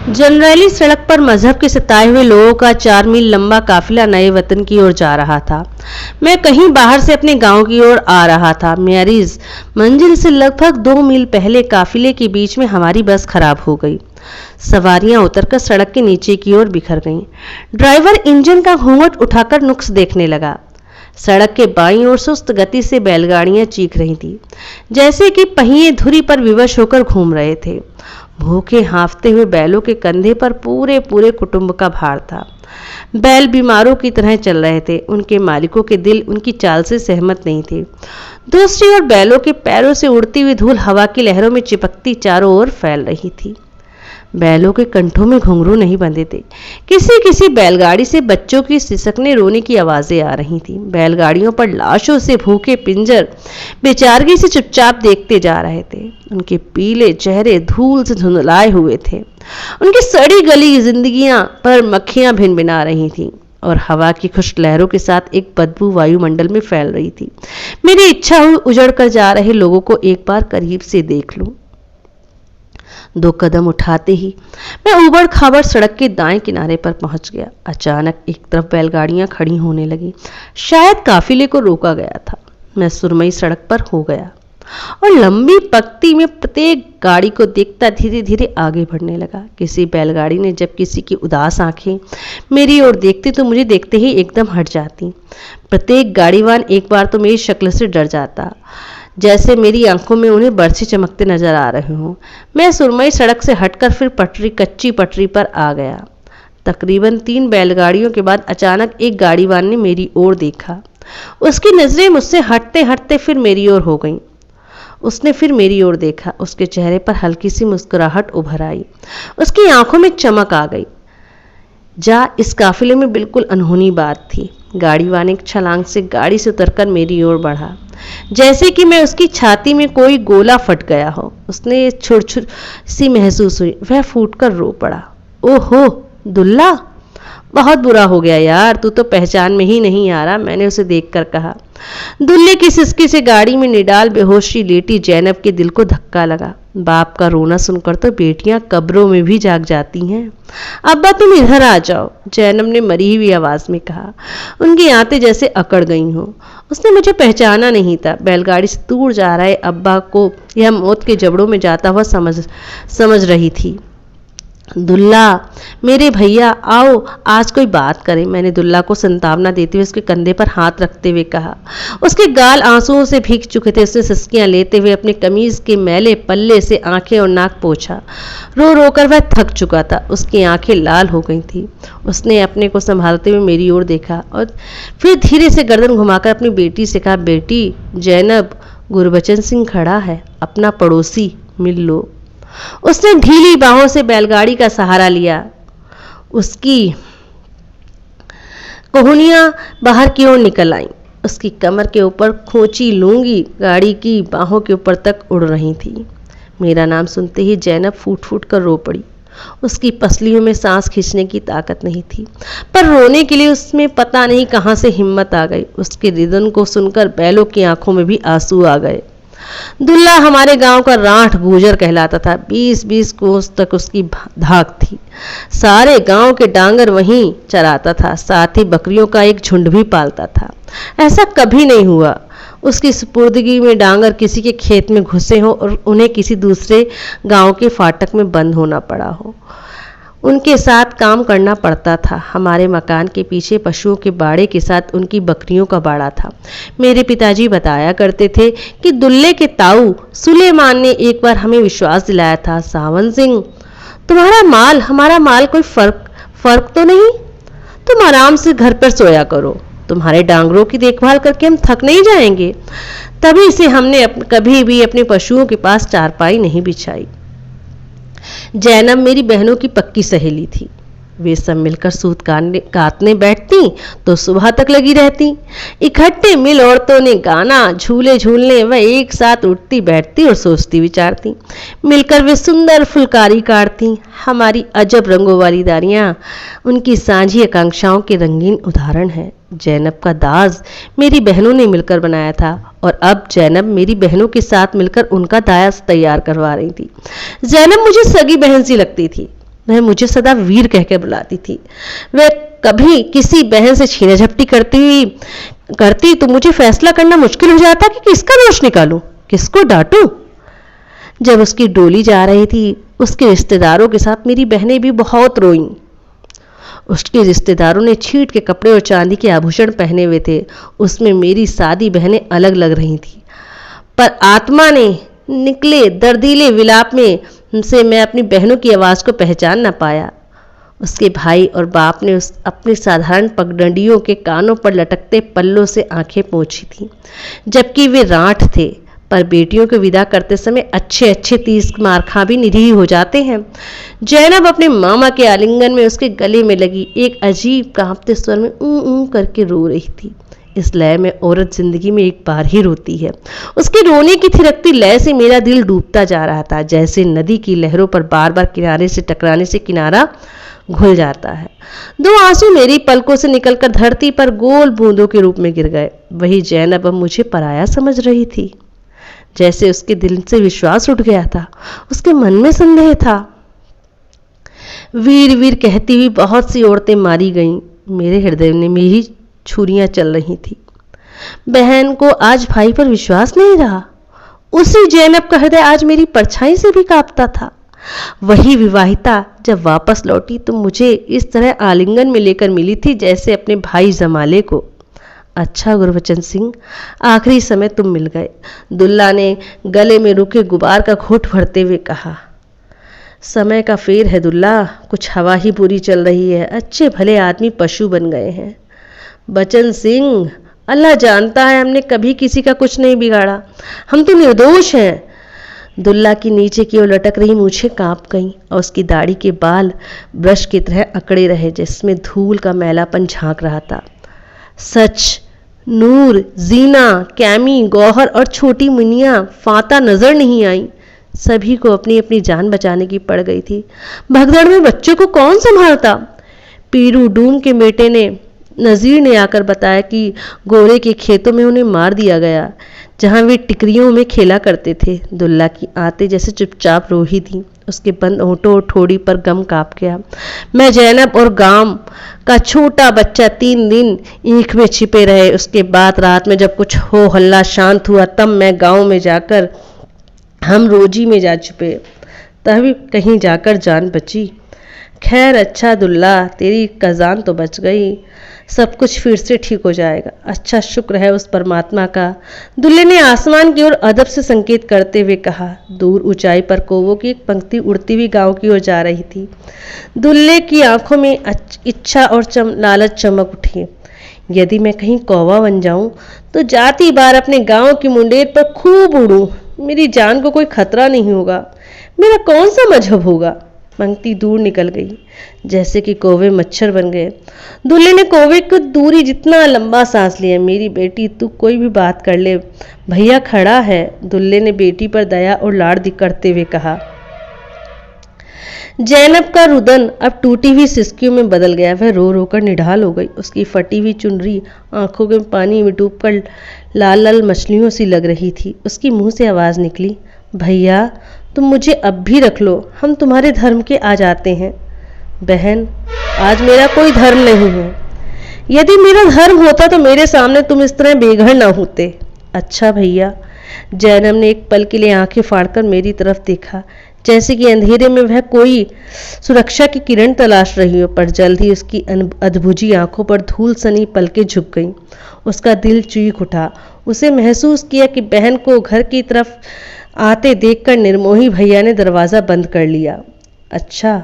जनरैली सड़क पर मजहब के सताए हुए लोगों का 4 मील लंबा काफिला नए वतन की ओर जा रहा था। मैं कहीं बाहर से अपने गांव की ओर आ रहा था। मैरीज मंजिल से लगभग 2 मील पहले काफिले के बीच में हमारी बस खराब हो गई। सवारियां उतरकर सड़क के नीचे की ओर बिखर गईं। ड्राइवर इंजन का घूंघट उठाकर नुक्स देखने लगा। सड़क के बाईं ओर सुस्त गति से बैलगाड़ियां चीख रही थी, जैसे कि पहिए धुरी पर विवश होकर घूम रहे थे। भूखे हाँफते हुए बैलों के कंधे पर पूरे पूरे कुटुंब का भार था। बैल बीमारों की तरह चल रहे थे। उनके मालिकों के दिल उनकी चाल से सहमत नहीं थे। दूसरी ओर बैलों के पैरों से उड़ती हुई धूल हवा की लहरों में चिपकती चारों ओर फैल रही थी। बैलों के कंठों में घुंघरू नहीं बंधे थे। किसी किसी बैलगाड़ी से बच्चों की सिसकने रोने की आवाजें आ रही थीं। बैलगाड़ियों पर लाशों से भूखे पिंजर बेचारगी से चुपचाप देखते जा रहे थे। उनके पीले चेहरे धूल से धुंधलाए हुए थे। उनकी सड़ी गली जिंदगियां पर मक्खियां भिनभिना रही थीं और हवा की खुश्क लहरों के साथ एक बदबू वायुमंडल में फैल रही थी। मेरी इच्छा हुई उजड़ कर जा रहे लोगों को एक बार करीब से देख लूं। 2 कदम उठाते ही मैं उबड़ खाबड़ सड़क के दाएं किनारे पर पहुंच गया। अचानक एक तरफ बैलगाड़ियां खड़ी होने लगी। शायद काफिले को रोका गया था। मैं सुरमई सड़क पर हो गया और लंबी पंक्ति में प्रत्येक गाड़ी को देखता धीरे धीरे आगे बढ़ने लगा। किसी बैलगाड़ी ने जब किसी की उदास आंखें मेरी ओर देखती तो मुझे देखते ही एकदम हट जाती। प्रत्येक गाड़ीवान एक बार तो मेरी शक्ल से डर जाता, जैसे मेरी आंखों में उन्हें बरछे चमकते नजर आ रहे हों। मैं सुरमई सड़क से हटकर फिर कच्ची पटरी पर आ गया। तकरीबन 3 बैलगाड़ियों के बाद अचानक एक गाड़ीवान ने मेरी ओर देखा। उसकी नजरें मुझसे हटते हटते फिर मेरी ओर हो गईं। उसने फिर मेरी ओर देखा। उसके चेहरे पर हल्की सी मुस्कुराहट उभर आई। उसकी आंखों में चमक आ गई। इस काफिले में बिल्कुल अनहोनी बात थी। गाड़ीवान एक छलांग से गाड़ी से उतरकर मेरी ओर बढ़ा, जैसे कि मैं उसकी छाती में कोई गोला फट गया हो। उसने छुरछुर सी महसूस हुई। वह फूटकर रो पड़ा। ओहो दुल्ला, बहुत बुरा हो गया यार, तू तो पहचान में ही नहीं आ रहा, मैंने उसे देखकर कहा। दुल्ले की सिसकी से गाड़ी में निडाल बेहोशी लेटी जैनब के दिल को धक्का लगा। बाप का रोना सुनकर तो बेटियां कब्रों में भी जाग जाती हैं। अब्बा तुम इधर आ जाओ, जैनब ने मरी हुई आवाज में कहा। उनकी आंतें जैसे अकड़ गई हों। उसने मुझे पहचाना नहीं था। बैलगाड़ी से दूर जा रहे अब्बा को यह मौत के जबड़ों में जाता हुआ समझ रही थी। दुल्ला, मेरे भैया आओ, आज कोई बात करें, मैंने दुल्ला को संतावना देते हुए उसके कंधे पर हाथ रखते हुए कहा। उसके गाल आंसुओं से भीग चुके थे। उसने सिसकियां लेते हुए अपने कमीज के मैले पल्ले से आंखें और नाक पोंछा। रो रो कर वह थक चुका था। उसकी आंखें लाल हो गई थी। उसने अपने को संभालते हुए मेरी ओर देखा और फिर धीरे से गर्दन घुमाकर अपनी बेटी से कहा, बेटी जैनब, गुरबचन सिंह खड़ा है, अपना पड़ोसी, मिल लो। उसने ढीली बाहों से बैलगाड़ी का सहारा लिया। उसकी कोहनियां बाहर की ओर निकल आईं। उसकी कमर के ऊपर खोंची लूंगी गाड़ी की बाहों के ऊपर तक उड़ रही थी। मेरा नाम सुनते ही जैनब फूट फूट कर रो पड़ी। उसकी पसलियों में सांस खींचने की ताकत नहीं थी, पर रोने के लिए उसमें पता नहीं कहां से हिम्मत आ गई। उसके रिदन को सुनकर बैलों की आंखों में भी आंसू आ गए। दुल्ला हमारे गांव का राठ गुजर कहलाता था। 20-20 कोस तक उसकी धाक थी। सारे गांव के डांगर वहीं चराता था, साथ ही बकरियों का एक झुंड भी पालता था। ऐसा कभी नहीं हुआ उसकी सुपुर्दगी में डांगर किसी के खेत में घुसे हो और उन्हें किसी दूसरे गांव के फाटक में बंद होना पड़ा हो। उनके साथ काम करना पड़ता था। हमारे मकान के पीछे पशुओं के बाड़े के साथ उनकी बकरियों का बाड़ा था। मेरे पिताजी बताया करते थे कि दुल्ले के ताऊ सुलेमान ने एक बार हमें विश्वास दिलाया था, सावन सिंह, तुम्हारा माल हमारा माल कोई फर्क तो नहीं, तुम आराम से घर पर सोया करो, तुम्हारे डांगरों की देखभाल करके हम थक नहीं जाएंगे। तभी से हमने कभी भी अपने पशुओं के पास चारपाई नहीं बिछाई। जैनब मेरी बहनों की पक्की सहेली थी। वे सब मिलकर सूत काटने बैठती तो सुबह तक लगी रहती। इकट्ठे मिल औरतों ने गाना झूले झूलने व एक साथ उठती बैठती और सोचती विचारती। मिलकर वे सुंदर फुलकारी काटती। हमारी अजब रंगों वाली दारियां उनकी सांझी आकांक्षाओं के रंगीन उदाहरण है। जैनब का दाज मेरी बहनों ने मिलकर बनाया था और अब जैनब मेरी बहनों के साथ मिलकर उनका दाज तैयार करवा रही थी। जैनब मुझे सगी बहन सी लगती थी। वह मुझे सदा वीर कहकर बुलाती थी। वह कभी किसी बहन से छीना झपटी करती तो मुझे फैसला करना मुश्किल हो जाता कि किसका दोष निकालूं, किसको डांटूं। जब उसकी डोली जा रही थी, उसके रिश्तेदारों के साथ मेरी बहनें भी बहुत रोईं। उसके रिश्तेदारों ने छींट के कपड़े और चांदी के आभूषण पहने हुए थे। उसमें मेरी सादी बहनें अलग लग रही थी, पर आत्मा ने निकले दर्दीले विलाप में से मैं अपनी बहनों की आवाज़ को पहचान न पाया। उसके भाई और बाप ने अपने साधारण पगडंडियों के कानों पर लटकते पल्लों से आंखें पोंछी थीं, जबकि वे रांठ थे। पर बेटियों को विदा करते समय अच्छे अच्छे 30 मारखा भी निरीह हो जाते हैं। जैनब अपने मामा के आलिंगन में उसके गले में लगी एक अजीब कांपते स्वर में ऊ करके रो रही थी। इस लय में औरत जिंदगी में एक बार ही रोती है। उसके रोने की थिरकती लय से मेरा दिल डूबता जा रहा था, जैसे नदी की लहरों पर बार बार किनारे से टकराने से किनारा घुल जाता है। 2 आंसू मेरी पलकों से निकलकर धरती पर गोल बूंदों के रूप में गिर गए। वही जैनब अब मुझे पराया समझ रही थी, जैसे उसके दिल से विश्वास उठ गया था, उसके मन में संदेह था। वीर वीर कहती हुई बहुत सी औरतें मारी गईं। मेरे हृदय में मेरी छुरियां चल रही थी। बहन को आज भाई पर विश्वास नहीं रहा। उसी जैनब का हृदय आज मेरी परछाई से भी कांपता था। वही विवाहिता जब वापस लौटी तो मुझे इस तरह आलिंगन में लेकर मिली थी जैसे अपने भाई जमाले को। अच्छा गुरबचन सिंह, आखिरी समय तुम मिल गए, दुल्ला ने गले में रुके गुबार का घूंट भरते हुए कहा। समय का फेर है दुल्ला, कुछ हवा ही पूरी चल रही है, अच्छे भले आदमी पशु बन गए हैं। बचन सिंह, अल्लाह जानता है हमने कभी किसी का कुछ नहीं बिगाड़ा, हम तो निर्दोष हैं। दुल्ला की नीचे की ओर लटक रही मूछें कांप गईं और उसकी दाढ़ी के बाल ब्रश की तरह अकड़े रहे, जिसमें धूल का मैलापन झांक रहा था। सच, नूर, जीना, कैमी, गौहर और छोटी मुनिया फाता नजर नहीं आई। सभी को अपनी अपनी जान बचाने की पड़ गई थी। भगदड़ में बच्चों को कौन संभालता? पीरू डूम के बेटे ने नज़ीर ने आकर बताया कि गोरे के खेतों में उन्हें मार दिया गया, जहां वे टिकरियों में खेला करते थे। दुल्ला की आते जैसे चुपचाप रो ही थी। उसके बंद होंठों और ठोड़ी पर गम काँप गया। मैं, जैनब और गांव का छोटा बच्चा 3 दिन ईंख में छिपे रहे। उसके बाद रात में जब कुछ हो हल्ला शांत हुआ, तब मैं गांव में जाकर हम रोजी में जा छुपे, तभी कहीं जाकर जान बची। खैर अच्छा दुल्ला, तेरी कजान तो बच गई, सब कुछ फिर से ठीक हो जाएगा। अच्छा शुक्र है उस परमात्मा का। दुल्ले ने आसमान की ओर अदब से संकेत करते हुए कहा। दूर ऊंचाई पर कौवों की एक पंक्ति उड़ती हुई गांव की ओर जा रही थी। दुल्ले की आंखों में इच्छा और लालच चमक उठी। यदि मैं कहीं कौवा बन जाऊं तो जाती बार अपने गांव की मुंडेर पर खूब उड़ूं, मेरी जान को कोई खतरा नहीं होगा। मेरा कौन सा मजहब होगा? पंक्ति दूर निकल गई, जैसे कि कौवे मच्छर बन गए। दूल्हे ने कौवे को दूरी जितना लंबा सांस लिया। मेरी बेटी, तू कोई भी बात कर ले, भैया खड़ा है। दुल्हे ने बेटी पर दया और लाड़ करते हुए कहा। जैनब का रुदन अब टूटी हुई सिसकियों में बदल गया। वह रो रो कर निढाल हो गई। उसकी फटी हुई चुनरी आंखों के पानी में डूबकर लाल लाल मछलियों सी लग रही थी। उसकी मुंह से आवाज़ निकली, भैया तुम मुझे अब भी रख लो, हम तुम्हारे धर्म के आ जाते हैं। बहन, आज मेरा कोई धर्म नहीं है। यदि मेरा धर्म होता तो मेरे सामने तुम इस तरह बेघर ना होते। अच्छा भैया। जैनब ने एक पल के लिए आंखें फाड़कर मेरी तरफ देखा, जैसे कि अंधेरे में वह कोई सुरक्षा की किरण तलाश रही हो, पर जल्द ही उसकी अधबुझी आंखों पर धूल सनी पलकें झुक गईं। उसका दिल चीख उठा। उसे महसूस किया कि बहन को घर की तरफ आते देखकर निर्मोही भैया ने दरवाज़ा बंद कर लिया। अच्छा,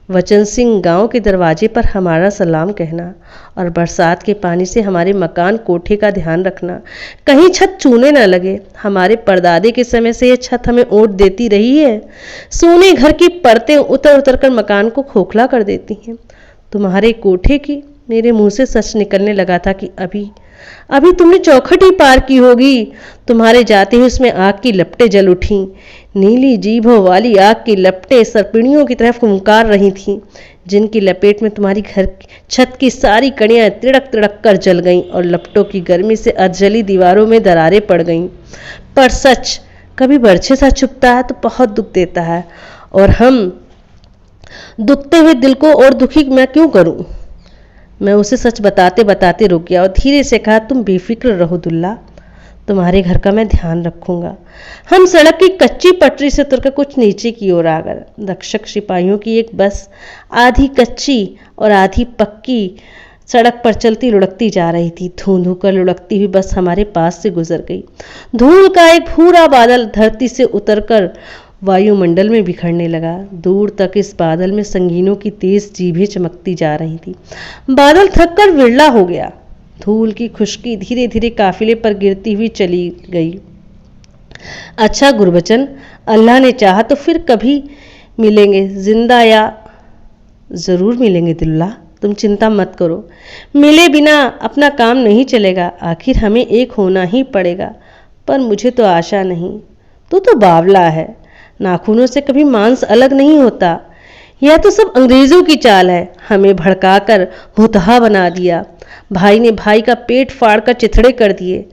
वचन सिंह, गांव के दरवाजे पर हमारा सलाम कहना और बरसात के पानी से हमारे मकान कोठे का ध्यान रखना, कहीं छत चूने ना लगे। हमारे परदादे के समय से यह छत हमें ओट देती रही है। सोने घर की परतें उतर उतर कर मकान को खोखला कर देती हैं। तुम्हारे कोठे की? मेरे मुंह से सच निकलने लगा था कि अभी तुमने चौखट ही पार की होगी। तुम्हारे जाते ही उसमें आग की लपटें जल उठीं। नीली जीभों वाली आग की लपटें सर्पिणियों की तरफ फुंकार रही थीं, जिनकी लपेट में तुम्हारी घर छत की सारी कड़ियाँ तिड़क तिड़क कर जल गईं और लपटों की गर्मी से अधजली दीवारों में दरारें पड़ गईं। पर सच कभी बरछे सा छुपता है तो बहुत दुख देता है, और हम दुखते हुए दिल को और दुखी मैं क्यों करूं? मैं उसे सच बताते बताते रुक गया और धीरे से कहा, तुम बेफिक्र रहो दुल्ला, तुम्हारे घर का मैं ध्यान रखूंगा। हम सड़क की कच्ची पटरी से उतरकर कुछ नीचे की ओर आ गए। रक्षक सिपाहियों की एक बस आधी कच्ची और आधी पक्की सड़क पर चलती लुढ़कती जा रही थी। धूं धूं कर लुढ़कती हुई बस हमारे पास से गुजर गई। धूल का एक भूरा बादल धरती से उतरकर वायुमंडल में बिखरने लगा। दूर तक इस बादल में संगीनों की तेज जीभें चमकती जा रही थी। बादल थककर विरला हो गया। धूल की खुशकी धीरे धीरे काफिले पर गिरती हुई चली गई। अच्छा गुरबचन, अल्लाह ने चाहा तो फिर कभी मिलेंगे, जिंदा या जरूर मिलेंगे दुल्ला, तुम चिंता मत करो। मिले बिना अपना काम नहीं चलेगा, आखिर हमें एक होना ही पड़ेगा। पर मुझे तो आशा नहीं। तू तो बावला है, नाखूनों से कभी मांस अलग नहीं होता। यह तो सब अंग्रेजों की चाल है, हमें भड़काकर भुतहा बना दिया। भाई ने भाई का पेट फाड़ कर चिथड़े कर दिए।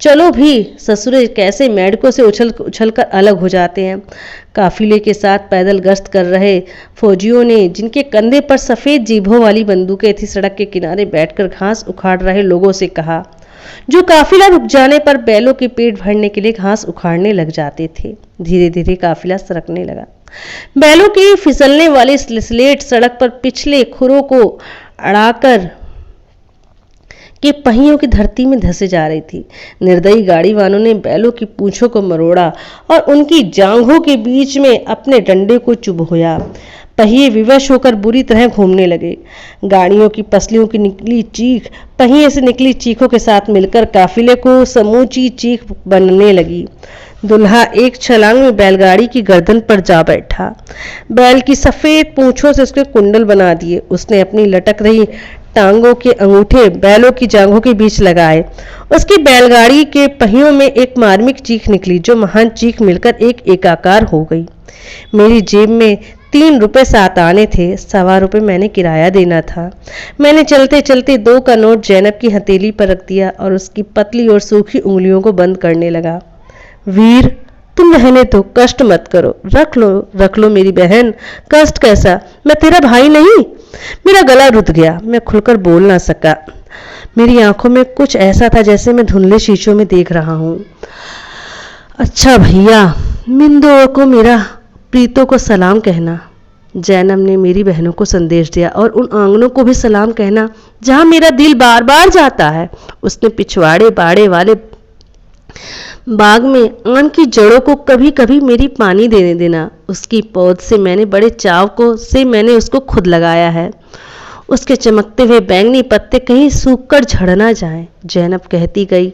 चलो भी ससुरे कैसे मेढकों से उछल कर अलग हो जाते हैं। काफिले के साथ पैदल गश्त कर रहे फौजियों ने, जिनके कंधे पर सफ़ेद जीभों वाली बंदूकें थी, सड़क के किनारे बैठकर घास उखाड़ रहे लोगों से कहा, जो काफिला रुक जाने पर बैलों के पेट भरने के लिए घास उखाड़ने लग जाते थे। धीरे धीरे काफिला सरकने लगा। बैलों की फिसलने वाली स्लेट सड़क पर पिछले खुरों को अड़ाकर के पहियों की धरती में धंसे जा रही थी। निर्दयी गाड़ी वालों ने बैलों की पूंछों को मरोड़ा और उनकी जांघों के बीच में अपने डंडे को चुभोया। पहिए विवश होकर बुरी तरह घूमने लगे। गाड़ियों की पसलियों की निकली चीख पहिए से निकली चीखों के साथ मिलकर काफिले को समूची चीख बनने लगी। दुल्हा एक छलांग में बैलगाड़ी की गर्दन पर जा बैठा। बैल की सफेद पूंछों से उसके कुंडल बना दिए। उसने अपनी लटक रही टांगों के अंगूठे बैलों की जांघों के बीच लगाए। उसकी बैलगाड़ी के पहियों में एक मार्मिक चीख निकली, जो महान चीख मिलकर एक एकाकार हो गई। मेरी जेब में 3 रुपए 7 आने थे। 1.25 रुपए मैंने किराया देना था। मैंने चलते चलते 2 का नोट जैनब की हथेली पर रख दिया और उसकी पतली और सूखी उंगलियों को बंद करने लगा। वीर, तुम रहने दो, कष्ट मत करो। रख लो मेरी बहन, कष्ट कैसा, मैं तेरा भाई नहीं। मेरा गला रुध गया, मैं खुलकर बोल ना सका। मेरी आंखों में कुछ ऐसा था जैसे मैं धुंधले शीशों में देख रहा हूं। अच्छा भैया, मिंदो को मेरा प्रीतों को सलाम कहना। जैनब ने मेरी बहनों को संदेश दिया, और उन आंगनों को भी सलाम कहना जहां मेरा दिल बार बार जाता है। उसने पिछवाड़े बाड़े वाले बाग में आम की जड़ों को कभी कभी मेरी पानी देने देना। उसकी पौध से मैंने बड़े चाव से मैंने उसको खुद लगाया है। उसके चमकते हुए बैंगनी पत्ते कहीं सूखकर झड़ ना जाएं। जैनब कहती गई,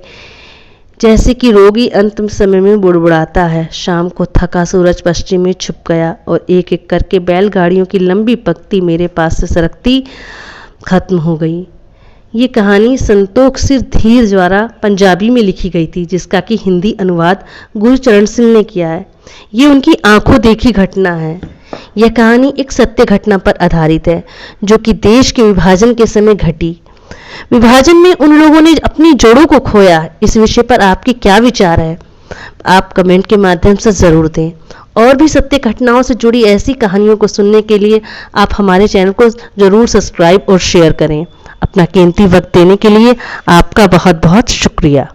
जैसे कि रोगी अंतिम समय में बुड़बुड़ाता है। शाम को थका सूरज पश्चिम में छुप गया और एक एक करके बैलगाड़ियों की लंबी पंक्ति मेरे पास से सरकती खत्म हो गई। ये कहानी संतोख सिर धीर द्वारा पंजाबी में लिखी गई थी, जिसका कि हिंदी अनुवाद गुरचरण सिंह ने किया है। ये उनकी आंखों देखी घटना है। यह कहानी एक सत्य घटना पर आधारित है, जो कि देश के विभाजन के समय घटी। विभाजन में उन लोगों ने अपनी जड़ों को खोया। इस विषय पर आपके क्या विचार है? आप कमेंट के माध्यम से जरूर दें। और भी सत्य घटनाओं से जुड़ी ऐसी कहानियों को सुनने के लिए आप हमारे चैनल को जरूर सब्सक्राइब और शेयर करें। अपना कीमती वक्त देने के लिए आपका बहुत बहुत शुक्रिया।